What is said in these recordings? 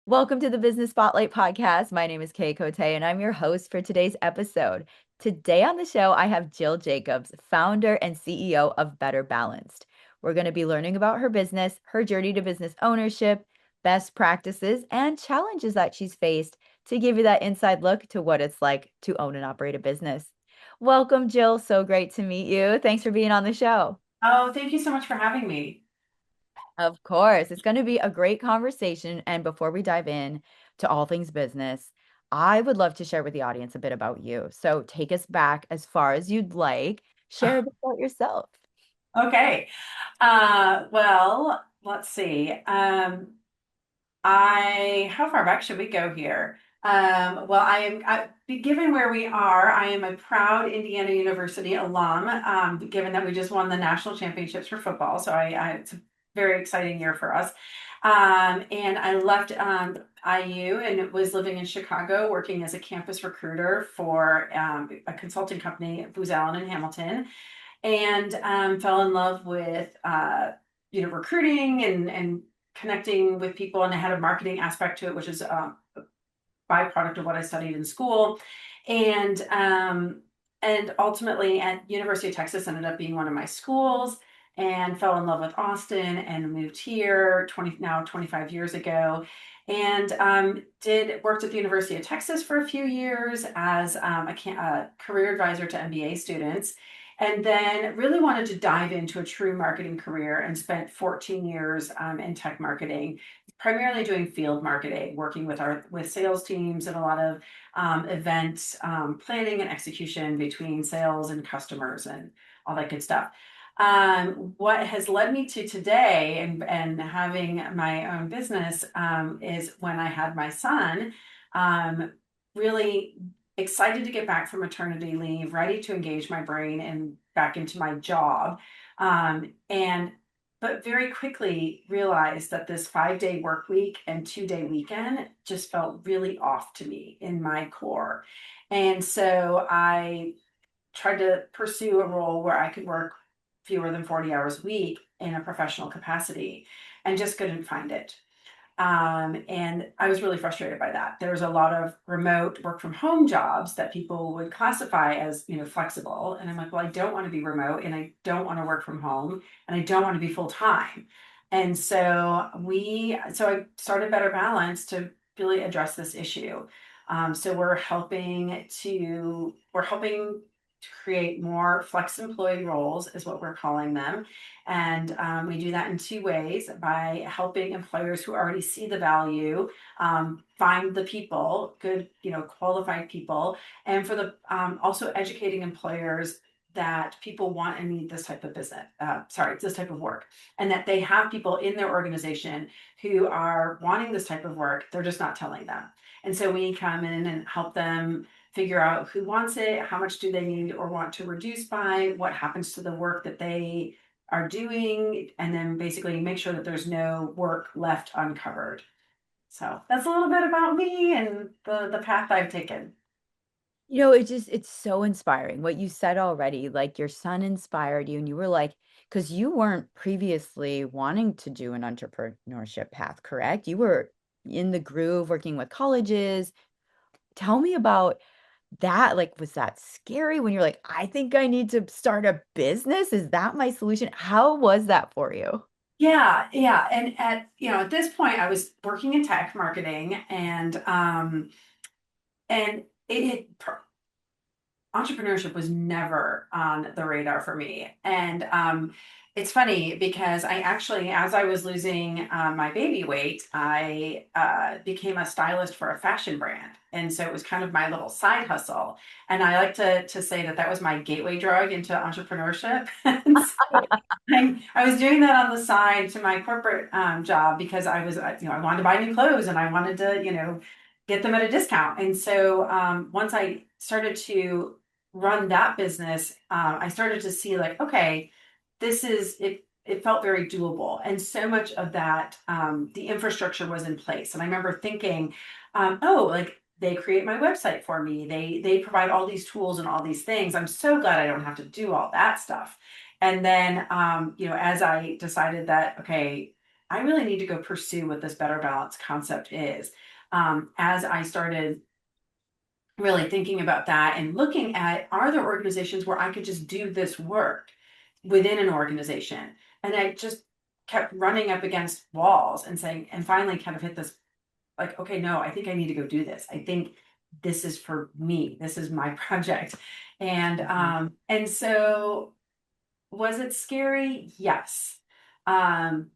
Welcome to the Business Spotlight podcast. My name is Kay Cote, and I'm your host for today's episode. Today on the show, I have Jill Jacobs, founder and CEO of Better Balanced. We're going to be learning about her business, her journey to business ownership, best practices, and challenges that she's faced to give you that inside look to what it's like to own and operate a business. Welcome, Jill. So great to meet you. Thanks for being on the show. Oh, thank you so much for having me. Of course, it's going to be a great conversation. And before we dive in to all things business, I would love to share with the audience a bit about you. So take us back as far as you'd like. Share a bit about yourself. Okay. Well, let's see. How far back should we go here? Given where we are, I am a proud Indiana University alum, given that we just won the national championships for football. It's a very exciting year for us. And I left IU and was living in Chicago, working as a campus recruiter for a consulting company, Booz Allen and Hamilton, and fell in love with recruiting and connecting with people, and it had a marketing aspect to it, which is a byproduct of what I studied in school. And ultimately at University of Texas ended up being one of my schools, and fell in love with Austin and moved here 25 years ago, and did worked at the University of Texas for a few years as a career advisor to MBA students, and then really wanted to dive into a true marketing career and spent 14 years in tech marketing, primarily doing field marketing, working with sales teams and a lot of event planning and execution between sales and customers and all that good stuff. What has led me to today and having my own business is when I had my son, really excited to get back from maternity leave, ready to engage my brain and back into my job. And but very quickly realized that this 5-day work week and 2-day weekend just felt really off to me in my core. And so I tried to pursue a role where I could work fewer than 40 hours a week in a professional capacity and just couldn't find it. And I was really frustrated by that. There was a lot of remote work from home jobs that people would classify as, flexible. And I'm like, well, I don't want to be remote and I don't want to work from home and I don't want to be full time. And so I started Better Balance to really address this issue. So we're helping to create more flex employee roles is what we're calling them. And we do that in two ways: by helping employers who already see the value find the people, good, qualified people, and for the also educating employers that people want and need this type of this type of work, and that they have people in their organization who are wanting this type of work. They're just not telling them. And so we come in and help them figure out who wants it, how much do they need or want to reduce by, what happens to the work that they are doing, and then basically make sure that there's no work left uncovered. So that's a little bit about me and the path I've taken. It's so inspiring what you said already. Like your son inspired you, and you were like, because you weren't previously wanting to do an entrepreneurship path, correct? You were in the groove working with colleges. Tell me about that. Like, was that scary when you're like, I think I need to start a business? Is that my solution? How was that for you? Yeah, yeah. And at this point I was working in tech marketing, and entrepreneurship was never on the radar for me. And it's funny because I actually, as I was losing my baby weight, I became a stylist for a fashion brand. And so it was kind of my little side hustle. And I like to say that that was my gateway drug into entrepreneurship. And so I was doing that on the side to my corporate job because I wanted to buy new clothes and I wanted to, get them at a discount. And so once I started to run that business, I started to see like, okay, this is it. It felt very doable, and so much of that, the infrastructure was in place. And I remember thinking, oh, like they create my website for me. They provide all these tools and all these things. I'm so glad I don't have to do all that stuff. And then, as I decided that, okay, I really need to go pursue what this better balance concept is. As I started really thinking about that and looking at, are there organizations where I could just do this work within an organization? And I just kept running up against walls and saying, and finally kind of hit this like, okay, no, I think I need to go do this. I think this is for me. This is my project. Mhm. And so was it scary? Yes. Um,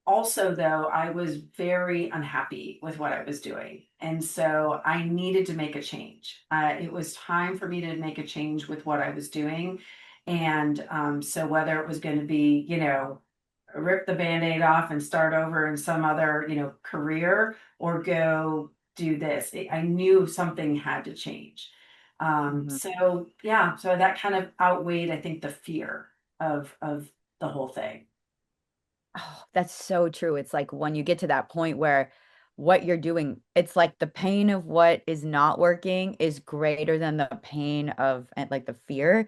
Also, though, I was very unhappy with what I was doing. And so I needed to make a change. It was time for me to make a change with what I was doing. And so, whether it was going to be, rip the band-aid off and start over in some other, career or go do this, I knew something had to change. Mhm. So, yeah, so that kind of outweighed, I think, the fear of the whole thing. Oh, that's so true. It's like when you get to that point where what you're doing, it's like the pain of what is not working is greater than the pain of and like the fear.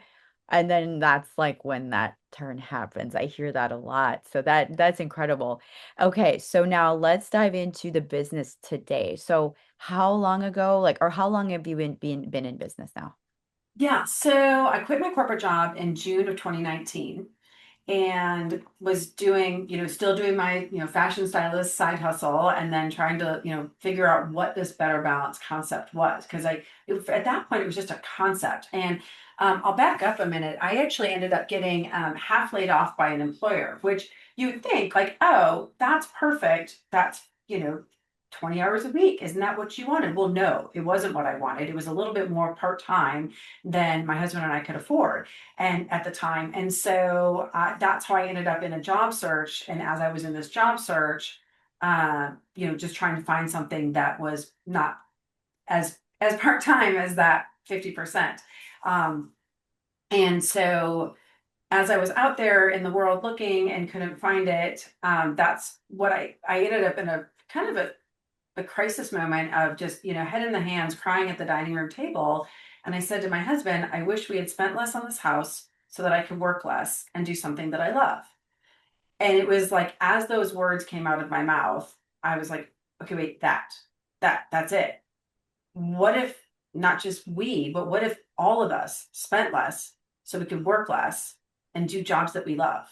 And then that's like when that turn happens. I hear that a lot. So that's incredible. Okay, so now let's dive into the business today. So how long ago, like, or how long have you been in business now? Yeah, so I quit my corporate job in June of 2019 and was doing, still doing my, fashion stylist side hustle and then trying to, figure out what this better balance concept was. Because at that point, it was just a concept. And I'll back up a minute. I actually ended up getting half laid off by an employer, which you would think like, oh, that's perfect. That's, 20 hours a week. Isn't that what you wanted? Well, no, it wasn't what I wanted. It was a little bit more part-time than my husband and I could afford and at the time. And so that's how I ended up in a job search. And as I was in this job search, just trying to find something that was not as part time as that 50%. Um, and so as I was out there in the world looking and couldn't find it, that's what I ended up in a kind of a crisis moment of just, head in the hands, crying at the dining room table. And I said to my husband, I wish we had spent less on this house so that I could work less and do something that I love. And it was like, as those words came out of my mouth, I was like, okay, wait, that's it. What if not just we, but what if all of us spent less so we could work less and do jobs that we love?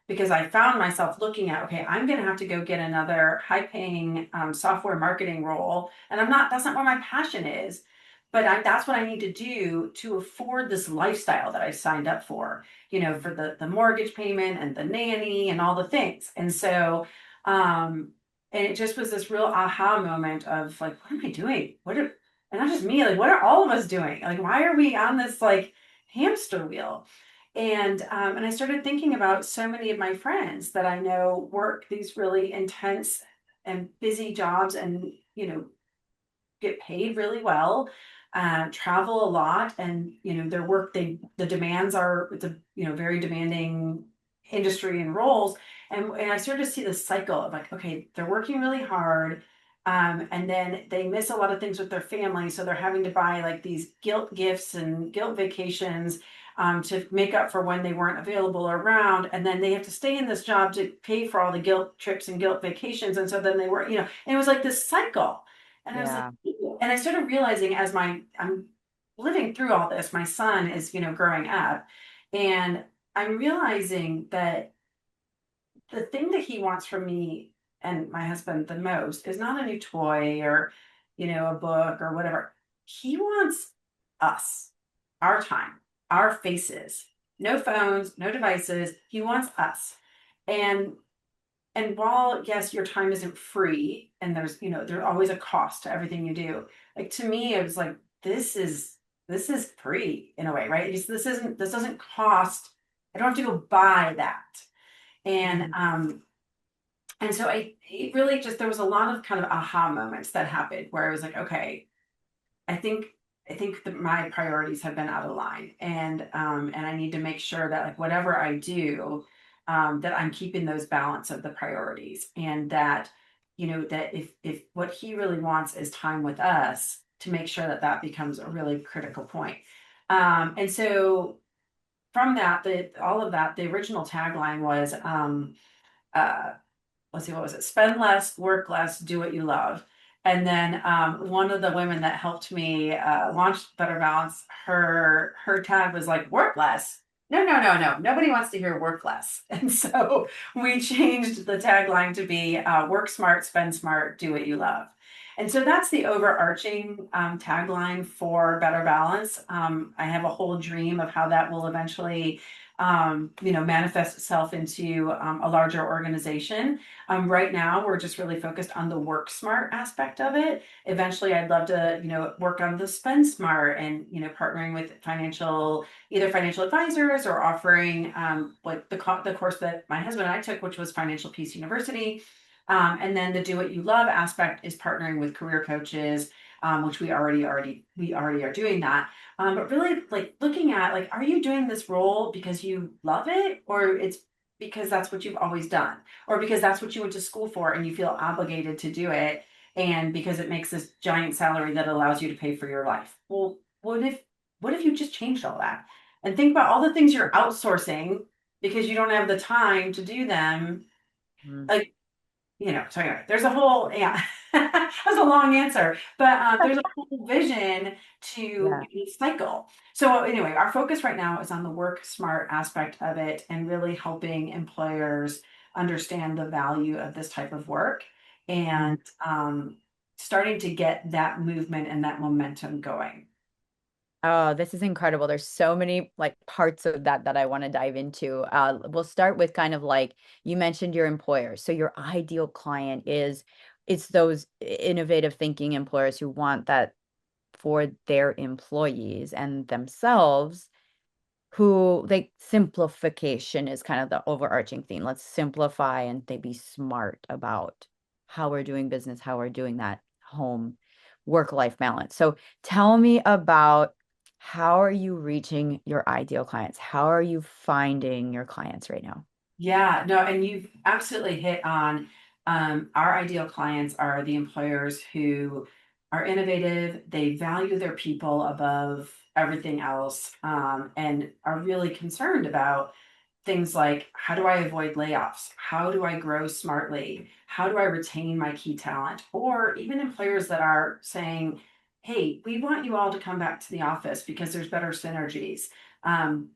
Because I found myself looking at, okay, I'm going to have to go get another high paying software marketing role. And that's not where my passion is. But that's what I need to do to afford this lifestyle that I signed up for the mortgage payment and the nanny and all the things. And so, and it just was this real aha moment of like, what am I doing? And not just me, like, what are all of us doing? Like, why are we on this like hamster wheel? And I started thinking about so many of my friends that I know work these really intense and busy jobs and get paid really well, travel a lot, and their work the demands are it's a very demanding industry and roles, and I started to see the cycle of like, okay, they're working really hard. And then they miss a lot of things with their family, so they're having to buy like these guilt gifts and guilt vacations to make up for when they weren't available or around. And then they have to stay in this job to pay for all the guilt trips and guilt vacations. And so then they were, and it was like this cycle. And I was like, Yeah. "Ew." And I started realizing as I'm living through all this, my son is, growing up, and I'm realizing that the thing that he wants from me and my husband the most is not a new toy or, a book or whatever. He wants us, our time, our faces, no phones, no devices. He wants us. And and while yes, your time isn't free and there's always a cost to everything you do. Like to me, it was like, this is free in a way, right? This doesn't cost. I don't have to go buy that. And Mhm. and so it really just there was a lot of kind of aha moments that happened where I was like, okay, I think I think that my priorities have been out of line, and I need to make sure that like whatever I do, that I'm keeping those balance of the priorities, and that that if what he really wants is time with us, to make sure that that becomes a really critical point. And so from that, all of that, the original tagline was. let's see, what was it? Spend less, work less, do what you love. And then one of the women that helped me launch Better Balance, her tag was like work less. No, no, no, no. Nobody wants to hear work less. And so we changed the tagline to be work smart, spend smart, do what you love. And so that's the overarching tagline for Better Balance. I have a whole dream of how that will eventually, manifest itself into a larger organization. Right now, we're just really focused on the work smart aspect of it. Eventually, I'd love to, work on the spend smart and, partnering with either financial advisors or offering like the course that my husband and I took, which was Financial Peace University. And then the do what you love aspect is partnering with career coaches, which we already are doing that. But really like looking at like, are you doing this role because you love it, or it's because that's what you've always done, or because that's what you went to school for and you feel obligated to do it, and because it makes this giant salary that allows you to pay for your life? Well, what if you just changed all that and think about all the things you're outsourcing because you don't have the time to do them? Mm. Like, so anyway, there's a whole, yeah, that was a long answer, but there's a whole vision to Yeah. cycle. So anyway, our focus right now is on the work smart aspect of it and really helping employers understand the value of this type of work, and starting to get that movement and that momentum going. Oh, this is incredible. There's so many like parts of that that I want to dive into. We'll start with kind of like you mentioned your employer. So your ideal client is it's those innovative thinking employers who want that for their employees and themselves, who like simplification is kind of the overarching theme. Let's simplify and they be smart about how we're doing business, how we're doing that home work-life balance. So tell me about how are you reaching your ideal clients? How are you finding your clients right now? Yeah, no, and you've absolutely hit on our ideal clients are the employers who are innovative, they value their people above everything else, and are really concerned about things like, how do I avoid layoffs? How do I grow smartly? How do I retain my key talent? Or even employers that are saying, hey, we want you all to come back to the office because there's better synergies. Um,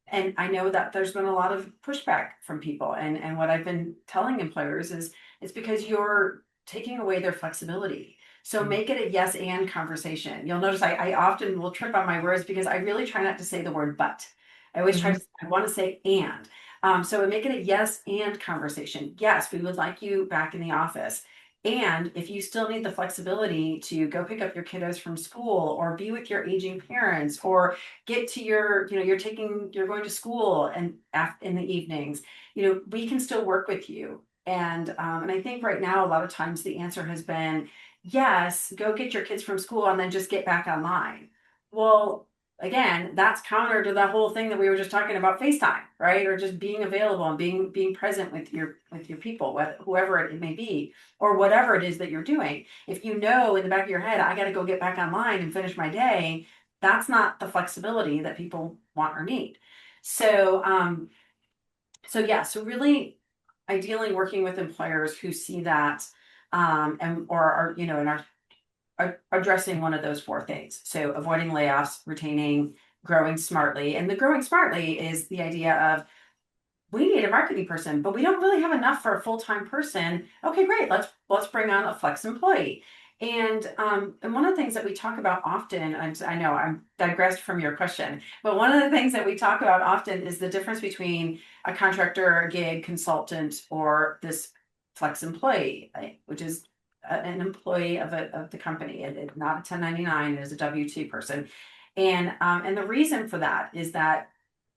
and I know that there's been a lot of pushback from people. And what I've been telling employers is it's because you're taking away their flexibility. So Mm, make it a yes and conversation. You'll notice I often will trip on my words because I really try not to say the word but. I always try mhm, to, I want to say and. So make it a yes and conversation. Yes, we would like you back in the office. And if you still need the flexibility to go pick up your kiddos from school or be with your aging parents or get to you're going to school and in the evenings, we can still work with you. And I think right now, a lot of times the answer has been, yes, go get your kids from school and then just get back online. Well, again, that's counter to the whole thing that we were just talking about FaceTime, right? Or just being available and being present with your people, whoever it may be, or whatever it is that you're doing. If you know in the back of your head, I got to go get back online and finish my day, that's not the flexibility that people want or need. So, so yeah, so really ideally working with employers who see that, and or are, and are addressing one of those four things. So avoiding layoffs, retaining, growing smartly. And the growing smartly is the idea of, we need a marketing person, but we don't really have enough for a full-time person. Okay, great. Let's bring on a flex employee. And one of the things that we talk about often, I know I'm digressed from your question, but one of the things that we talk about often is the difference between a contractor, a gig, consultant, or this flex employee, right? Which is an employee of the company, and not a 1099, it is a W-2 person. And the reason for that is that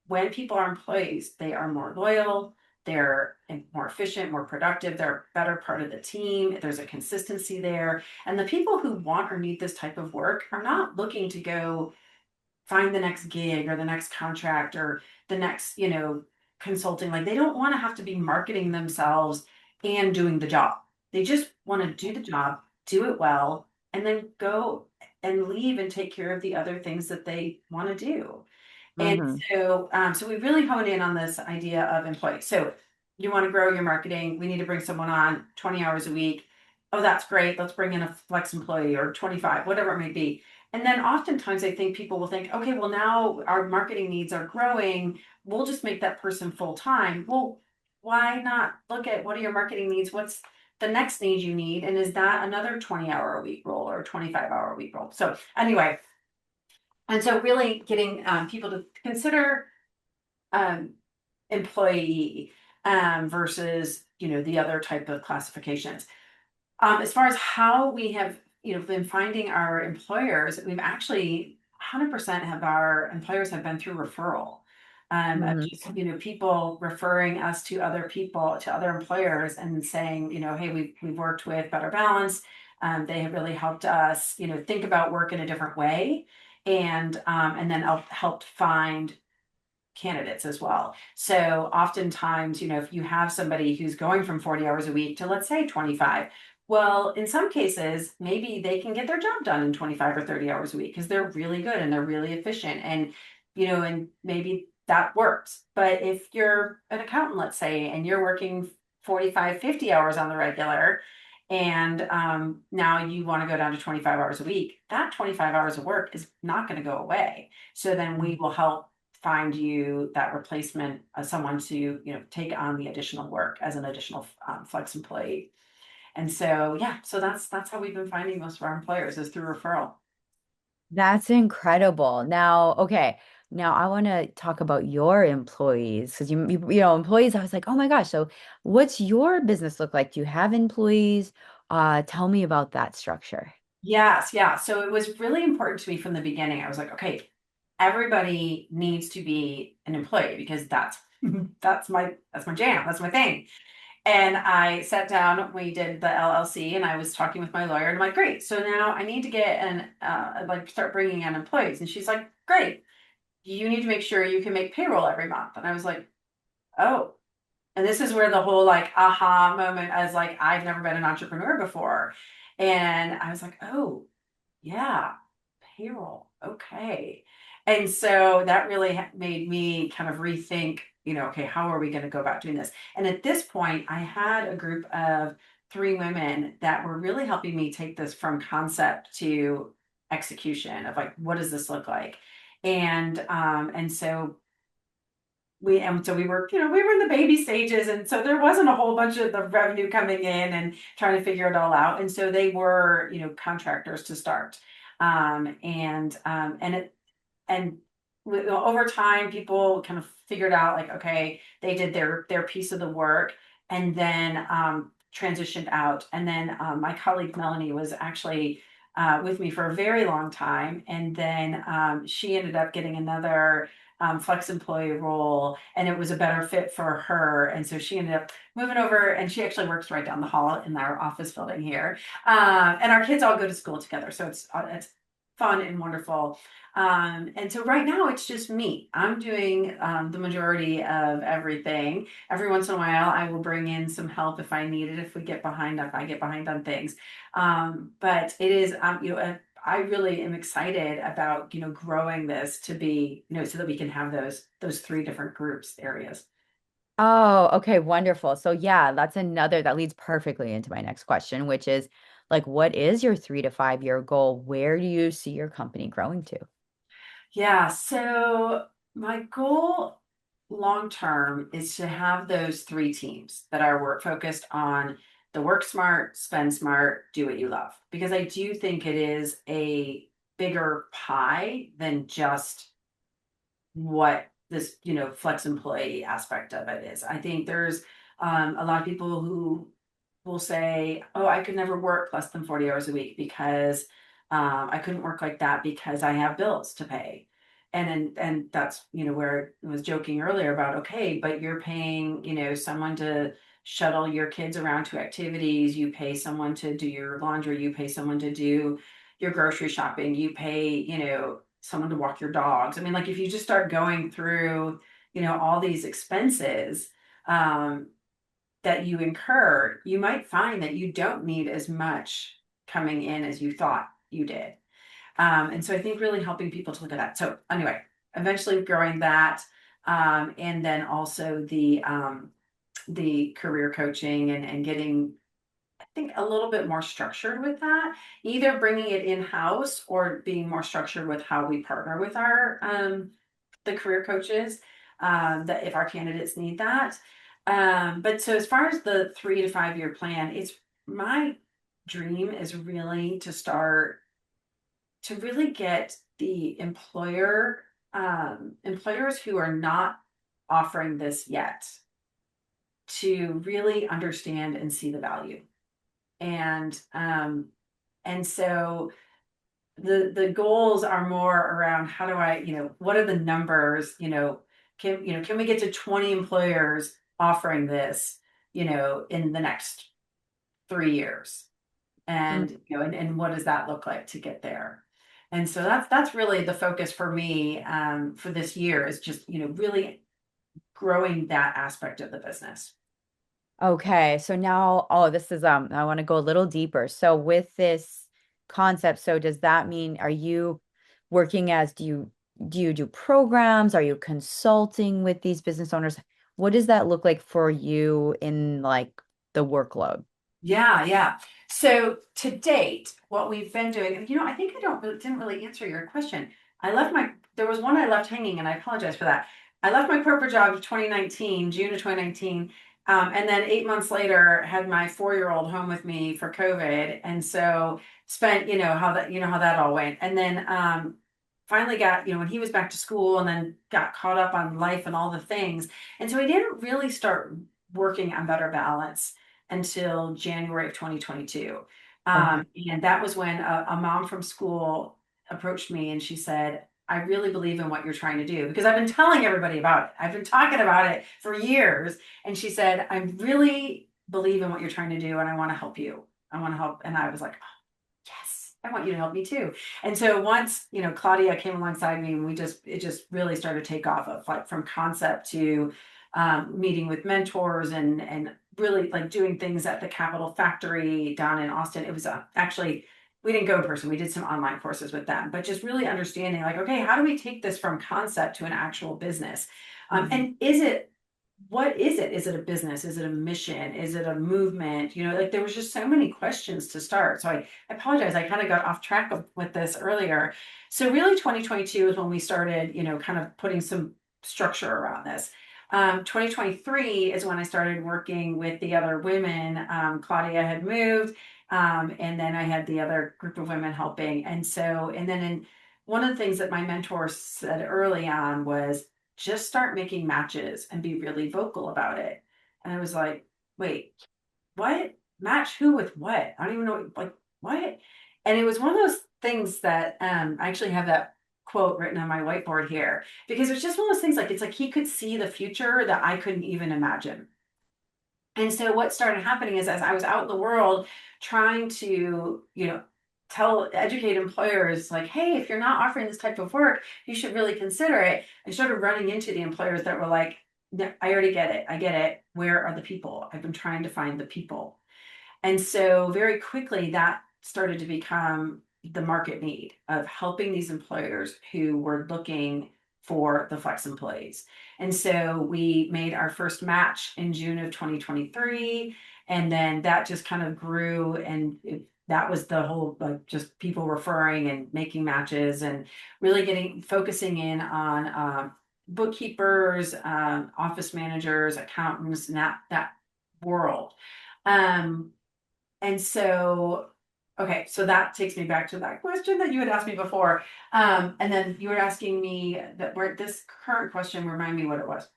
when people are employees, they are more loyal, they're more efficient, more productive, they're a better part of the team, there's a consistency there. And the people who want or need this type of work are not looking to go find the next gig or the next contract or the next, consulting. Like, they don't want to have to be marketing themselves and doing the job. They just want to do the job, do it well, and then go and leave and take care of the other things that they want to do. And mhm. so we really hone in on this idea of employee. So you want to grow your marketing. We need to bring someone on 20 hours a week. Oh, that's great. Let's bring in a flex employee or 25, whatever it may be. And then oftentimes I think people will think, okay, well, now our marketing needs are growing. We'll just make that person full time. Well, why not look at what are your marketing needs? What's the next need you need? And is that another 20-hour a week role or 25-hour a week role? So anyway, and so really getting people to consider um, employee versus, the other type of classifications. As far as how we have, been finding our employers, we've actually 100% of our employers have been through referral. Of Mhm. just, people referring us to other people, to other employers and saying, hey, we've worked with Better Balance. They have really helped us, think about work in a different way. And then helped find candidates as well. So oftentimes, if you have somebody who's going from 40 hours a week to, let's say, 25, well, in some cases, maybe they can get their job done in 25 or 30 hours a week because they're really good and they're really efficient. And maybe that works. But if you're an accountant, let's say, and you're working 45, 50 hours on the regular, and now you want to go down to 25 hours a week, that 25 hours of work is not going to go away. So then we will help find you that replacement, someone to take on the additional work as an additional flex employee. And so yeah, so that's how we've been finding most of our employers is through referral. That's incredible. Now, okay. Now I want to talk about your employees because employees, I was like, oh my gosh. So what's your business look like? Do you have employees? Tell me about that structure. Yes, yeah. So it was really important to me from the beginning. I was like, okay, everybody needs to be an employee because that's that's my jam, that's my thing. And I sat down, we did the LLC, and I was talking with my lawyer, and I'm like, great. So now I need to get start bringing in employees. And she's like, great. You need to make sure you can make payroll every month. And I was like, oh. And this is where the whole like aha moment, I was like, I've never been an entrepreneur before. And I was like, oh, yeah, payroll. Okay. And so that really made me kind of rethink, okay, how are we going to go about doing this? And at this point, I had a group of three women that were really helping me take this from concept to execution of like, what does this look like? And so we were, we were in the baby stages, and so there wasn't a whole bunch of the revenue coming in and trying to figure it all out. And so they were, contractors to start. And over time, people kind of figured out like, okay, they did their piece of the work, and then transitioned out. And then my colleague Melanie was actually with me for a very long time, and then she ended up getting another flex employee role, and it was a better fit for her. And so she ended up moving over, and she actually works right down the hall in our office building here. And our kids all go to school together, so it's fun and wonderful. And so right now it's just me. I'm doing the majority of everything. Every once in a while, I will bring in some help if I need it, if I get behind on things. But it is, I really am excited about, growing this to be, so that we can have those three different groups areas. Oh, okay, wonderful. So yeah, that leads perfectly into my next question, which is like, what is your 3 to 5 year goal? Where do you see your company growing to? Yeah, so my goal long term is to have those three teams that are work focused on the work smart, spend smart, do what you love. Because I do think it is a bigger pie than just what this, flex employee aspect of it is. I think there's a lot of people who will say, "Oh, I could never work less than 40 hours a week because I couldn't work like that because I have bills to pay." And that's, where I was joking earlier about, okay, but you're paying, someone to shuttle your kids around to activities, you pay someone to do your laundry, you pay someone to do your grocery shopping, you pay, someone to walk your dogs. I mean, like if you just start going through, all these expenses, um, that you incur, you might find that you don't need as much coming in as you thought you did. And so I think really helping people to look at that. So anyway, eventually growing that, and then also the career coaching and getting, I think, a little bit more structured with that, either bringing it in-house or being more structured with how we partner with our the career coaches, that if our candidates need that. But so as far as the 3 to 5 year plan, it's my dream is really to start to really get the employers who are not offering this yet to really understand and see the value. And so the goals are more around how do I, what are the numbers, can we get to 20 employers offering this, in the next 3 years? Mm. And what does that look like to get there? And so that's really the focus for me, for this year, is just, really growing that aspect of the business. Okay, so now, oh, this is I want to go a little deeper. So with this concept, so does that mean are you working as do you do programs? Are you consulting with these business owners? What does that look like for you in like the workload? Yeah, yeah. So to date, what we've been doing, I think didn't really answer your question. There was one I left hanging, and I apologize for that. I left my corporate job in 2019, June of 2019, and then 8 months later had my 4 year old home with me for COVID, and so spent, how that all went, and then finally got, when he was back to school, and then got caught up on life and all the things, and so I didn't really start working on Better Balance until January of 2022. Okay. And that was when a mom from school approached me and she said, I really believe in what you're trying to do, because I've been telling everybody about it. I've been talking about it for years. And she said, I really believe in what you're trying to do and I want to help you. I want to help. And I was like, yes, I want you to help me too. And so once, Claudia came alongside me, and it just really started to take off, of like from concept to meeting with mentors and really like doing things at the Capital Factory down in Austin. It was actually, we didn't go in person. We did some online courses with them, but just really understanding like, okay, how do we take this from concept to an actual business? Mhm. And what is it? Is it a business? Is it a mission? Is it a movement? Like there was just so many questions to start. So I apologize. I kind of got off track with this earlier. So really 2022 is when we started, kind of putting some structure around this. 2023 is when I started working with the other women. Claudia had moved, and then I had the other group of women helping. And then one of the things that my mentor said early on was, just start making matches and be really vocal about it. And I was like, wait, what? Match who with what? I don't even know, like, what? And it was one of those things that, I actually have that quote written on my whiteboard here, because it's just one of those things, like it's like he could see the future that I couldn't even imagine. And so what started happening is, as I was out in the world trying to, educate employers like, hey, if you're not offering this type of work, you should really consider it. I started running into the employers that were like, "No, I already get it. I get it. Where are the people? I've been trying to find the people." And so very quickly that started to become the market need of helping these employers who were looking for the flex employees. And so we made our first match in June of 2023. And then that just kind of grew, and that was the whole, like, just people referring and making matches and really focusing in on bookkeepers, office managers, accountants, and that world. Um, and so, okay, so that takes me back to that question that you had asked me before. And then you were asking me that, where this current question, remind me what it was.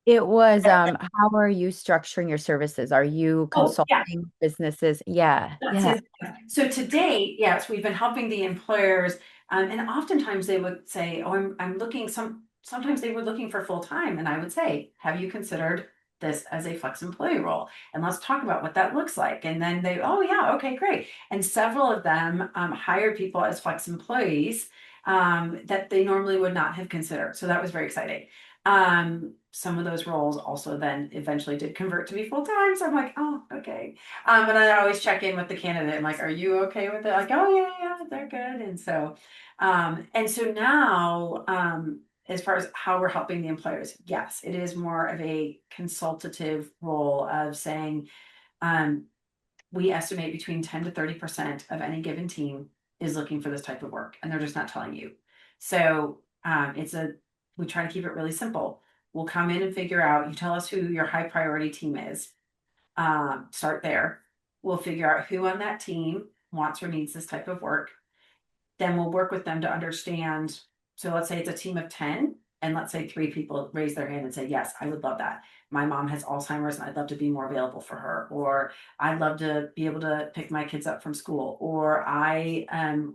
It was how are you structuring your services? Are you Oh, yeah. consulting businesses? Yeah. That's Yeah. his. So to date, yes, we've been helping the employers, and oftentimes they would say, "Oh, I'm looking." Sometimes they were looking for full time, and I would say, "Have you considered this as a flex employee role? And let's talk about what that looks like." And then they, "Oh yeah, okay, great." And several of them hired people as flex employees, that they normally would not have considered. So that was very exciting. Some of those roles also then eventually did convert to be full time. So I'm like, oh, okay. But I always check in with the candidate. I'm like, are you okay with it? Like, oh yeah, yeah, they're good. And so now, as far as how we're helping the employers, yes, it is more of a consultative role of saying, um, we estimate between 10 to 30% of any given team is looking for this type of work, and they're just not telling you. So we try to keep it really simple. We'll come in and figure out, you tell us who your high priority team is. Start there. We'll figure out who on that team wants or needs this type of work. Then we'll work with them to understand. So let's say it's a team of 10, and let's say 3 people raise their hand and say, yes, I would love that. My mom has Alzheimer's and I'd love to be more available for her. Or I'd love to be able to pick my kids up from school. Or I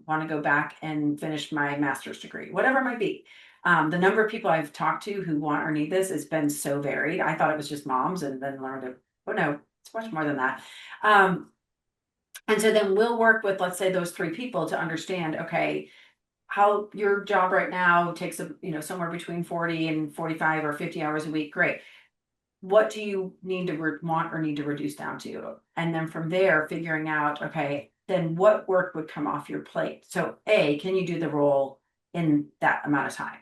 want to go back and finish my master's degree, whatever it might be. The number of people I've talked to who want or need this has been so varied. I thought it was just moms and then learned to, oh no, it's much more than that. And so then we'll work with, let's say, those 3 people to understand, okay, how your job right now takes somewhere between 40 and 45 or 50 hours a week. Great. What do you need to want or need to reduce down to? And then from there, figuring out, okay, then what work would come off your plate? So A, can you do the role in that amount of time?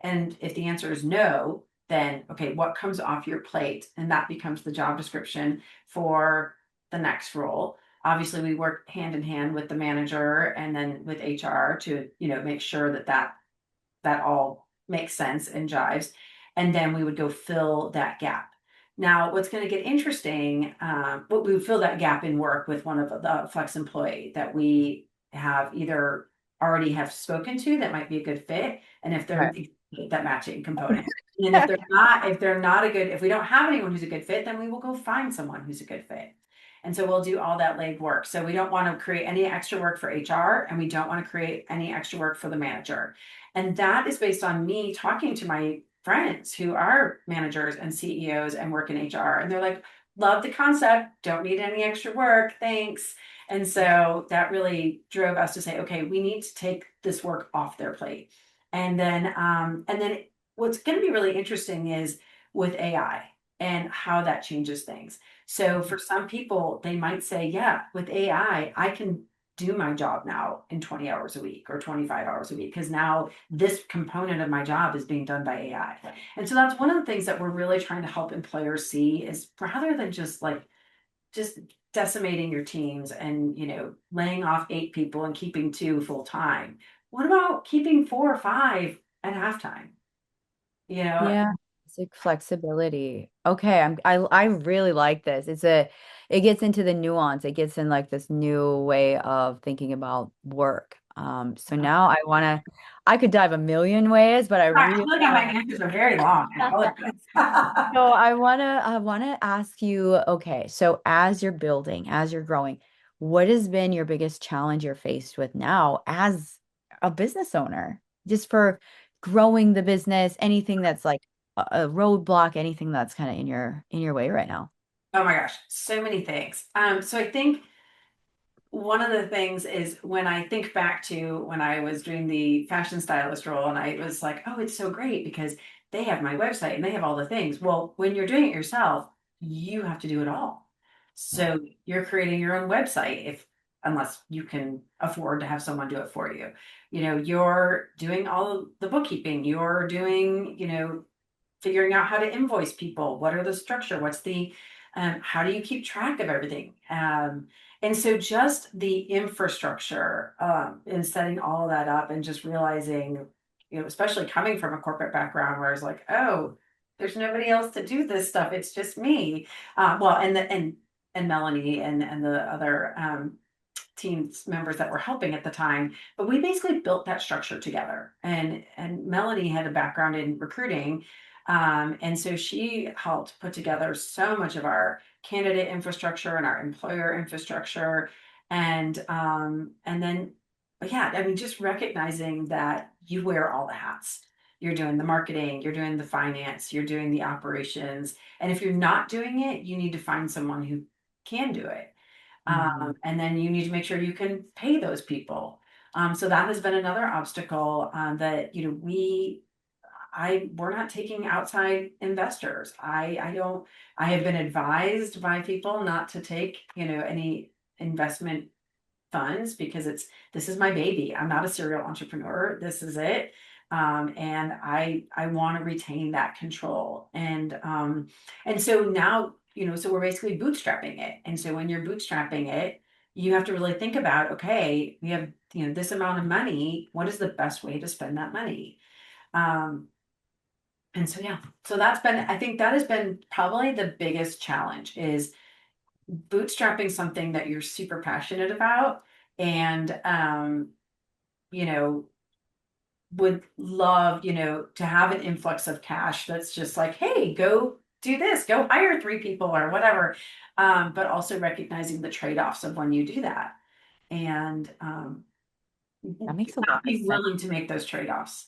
And if the answer is no, then okay, what comes off your plate? And that becomes the job description for the next role. Obviously, we work hand in hand with the manager and then with HR to, make sure that all makes sense and jives. And then we would go fill that gap. Now, what's going to get interesting, but we would fill that gap in work with one of the flex employee that we have either already have spoken to that might be a good fit, and if they're Right. that matching component. And if they're not a good, if we don't have anyone who's a good fit, then we will go find someone who's a good fit. And so we'll do all that leg work. So we don't want to create any extra work for HR, and we don't want to create any extra work for the manager. And that is based on me talking to my friends who are managers and CEOs and work in HR. And they're like, love the concept, don't need any extra work, thanks. And so that really drove us to say, okay, we need to take this work off their plate. And then what's going to be really interesting is with AI and how that changes things. So for some people, they might say, yeah, with AI, I can do my job now in 20 hours a week or 25 hours a week because now this component of my job is being done by AI. And so that's one of the things that we're really trying to help employers see is rather than just decimating your teams and laying off 8 people and keeping 2 full time. What about keeping 4 or 5 at halftime? You know, Yeah, it's like flexibility. Okay, I really like this. It gets into the nuance. It gets in like this new way of thinking about work. So now I could dive a million ways, but I I really feel like my answers are very long. I apologize. so I wanna ask you, okay, so as you're building, as you're growing, what has been your biggest challenge you're faced with now as a business owner? Just for growing the business, anything that's like a roadblock, anything that's kind of in your way right now. Oh my gosh, so many things. So I think one of the things is when I think back to when I was doing the fashion stylist role, and I was like, oh, it's so great because they have my website and they have all the things. Well, when you're doing it yourself, you have to do it all. Yeah. So you're creating your own website if unless you can afford to have someone do it for you. You're doing all the bookkeeping, you're doing, figuring out how to invoice people. What are the structure? What's the how do you keep track of everything? And so just the infrastructure and setting all of that up and just realizing, especially coming from a corporate background where it's like, oh, there's nobody else to do this stuff. It's just me. Well, and Melanie and the other team members that were helping at the time, but we basically built that structure together. And Melanie had a background in recruiting, and so she helped put together so much of our candidate infrastructure and our employer infrastructure, and then, but yeah, I mean, just recognizing that you wear all the hats. You're doing the marketing, you're doing the finance, you're doing the operations, and if you're not doing it, you need to find someone who can do it. Mhm. And then you need to make sure you can pay those people. So that has been another obstacle that we're not taking outside investors. I don't. I have been advised by people not to take any investment funds because this is my baby. I'm not a serial entrepreneur. This is it. And I want to retain that control. And so now, so we're basically bootstrapping it. And so when you're bootstrapping it, you have to really think about, okay, we have, this amount of money. What is the best way to spend that money? Um, and so, yeah, so I think that has been probably the biggest challenge is bootstrapping something that you're super passionate about and, you know, would love, to have an influx of cash that's just like, hey, go do this, go hire three people or whatever. But also recognizing the trade-offs of when you do that and That makes a not lot of be sense. willing to make those trade-offs.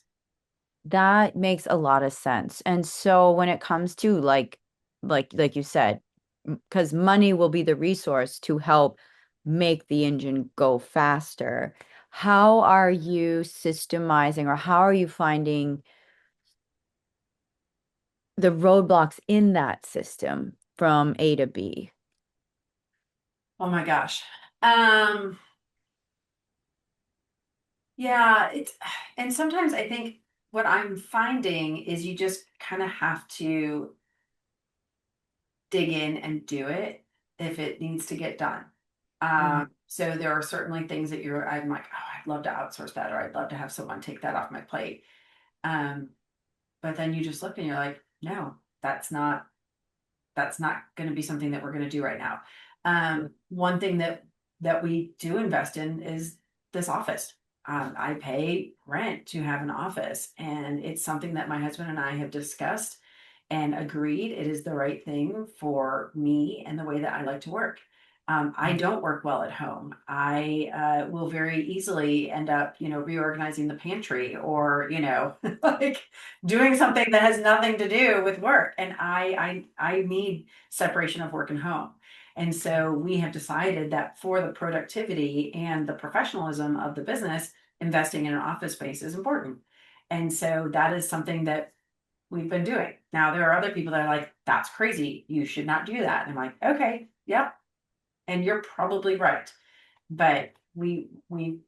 That makes a lot of sense. And so when it comes to like you said, because money will be the resource to help make the engine go faster, how are you systemizing or how are you finding the roadblocks in that system from A to B? Oh my gosh. Um, yeah, and sometimes I think what I'm finding is you just kind of have to dig in and do it if it needs to get done. Mhm. So there are certainly things that I'm like, oh, I'd love to outsource that, or I'd love to have someone take that off my plate. Um, but then you just look and you're like, no, that's not going to be something that we're going to do right now. One thing that we do invest in is this office. I pay rent to have an office, and it's something that my husband and I have discussed and agreed it is the right thing for me and the way that I like to work. I don't work well at home. I will very easily end up, reorganizing the pantry or, like doing something that has nothing to do with work. And I need separation of work and home. And so we have decided that for the productivity and the professionalism of the business, investing in an office space is important. And so that is something that we've been doing. Now there are other people that are like, that's crazy. You should not do that. And I'm like, okay, yep. And you're probably right. But we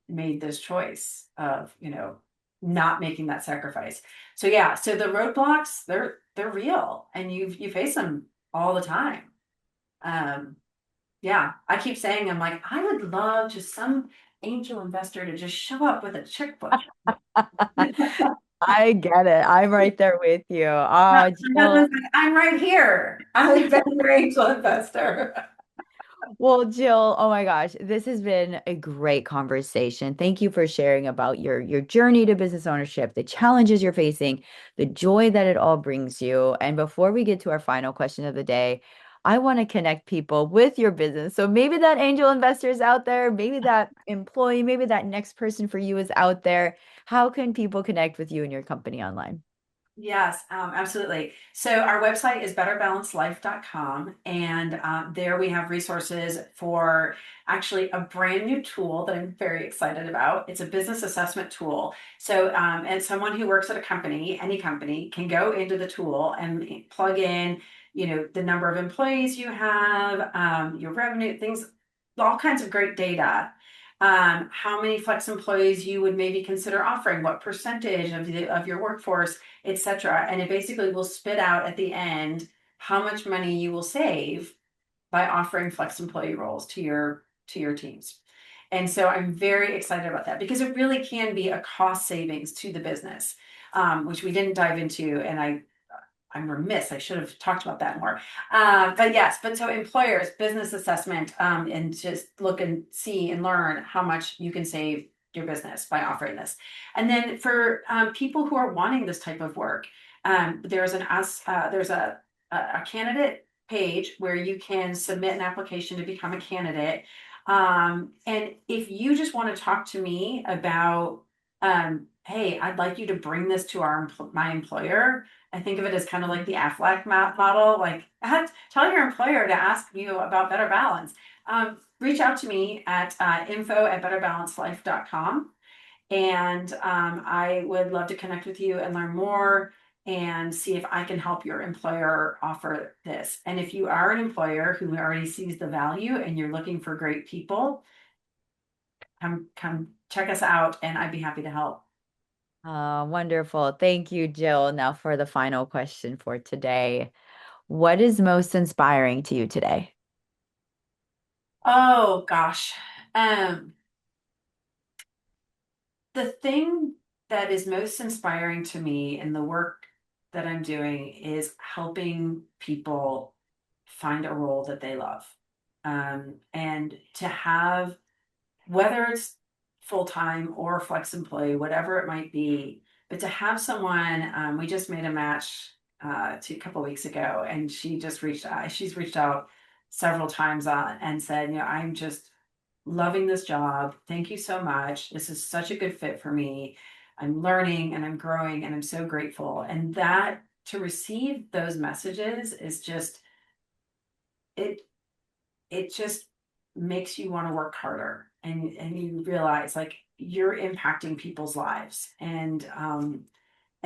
made this choice of, not making that sacrifice. So yeah, so the roadblocks, they're real and you face them all the time. Um, yeah, I keep saying, I'm like, I would love just some angel investor to just show up with a checkbook. I get it. I'm right there with you. My Jill. husband's like, I'm right here. I've been your angel investor. Well, Jill, oh my gosh, this has been a great conversation. Thank you for sharing about your journey to business ownership, the challenges you're facing, the joy that it all brings you. And before we get to our final question of the day, I want to connect people with your business. So maybe that angel investor is out there, maybe that employee, maybe that next person for you is out there. How can people connect with you and your company online? Yes, absolutely. So our website is betterbalancedlife.com, and there we have resources for actually a brand new tool that I'm very excited about. It's a business assessment tool. So, and someone who works at a company, any company, can go into the tool and plug in, the number of employees you have, your revenue, things, all kinds of great data. How many flex employees you would maybe consider offering, what percentage of your workforce, etc. And it basically will spit out at the end how much money you will save by offering flex employee roles to your teams. And so I'm very excited about that because it really can be a cost savings to the business, which we didn't dive into, and I'm remiss. I should have talked about that more. But yes, but so employers, business assessment, and just look and see and learn how much you can save your business by offering this. And then for people who are wanting this type of work, there's a candidate page where you can submit an application to become a candidate. And if you just want to talk to me about, hey, I'd like you to bring this to my employer. I think of it as kind of like the Aflac model, like tell your employer to ask you about Better Balance. Reach out to me at info@betterbalancedlife.com. And I would love to connect with you and learn more and see if I can help your employer offer this. And if you are an employer who already sees the value and you're looking for great people, come check us out and I'd be happy to help. Wonderful. Thank you, Jill. Now for the final question for today. What is most inspiring to you today? Oh gosh. Um, the thing that is most inspiring to me in the work that I'm doing is helping people find a role that they love. And to have, whether it's full time or flex employee, whatever it might be, but to have someone, we just made a match a couple weeks ago, and she just reached out. She's reached out several times and said, I'm just loving this job. Thank you so much. This is such a good fit for me. I'm learning and I'm growing and I'm so grateful. And that to receive those messages is just it it just makes you want to work harder, and you realize like you're impacting people's lives, and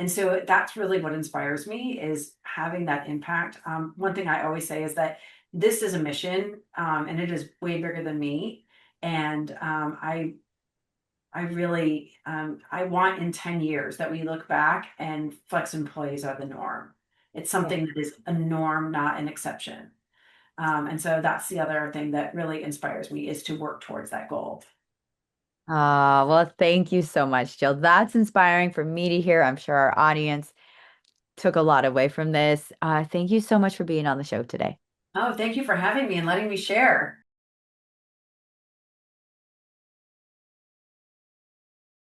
so that's really what inspires me is having that impact. One thing I always say is that this is a mission, and it is way bigger than me, and I really I want in 10 years that we look back and flex employees are the norm. It's Yeah. something that is a norm, not an exception. And so that's the other thing that really inspires me is to work towards that goal. Well, thank you so much, Jill. That's inspiring for me to hear. I'm sure our audience took a lot away from this. Thank you so much for being on the show today. Oh, thank you for having me and letting me share.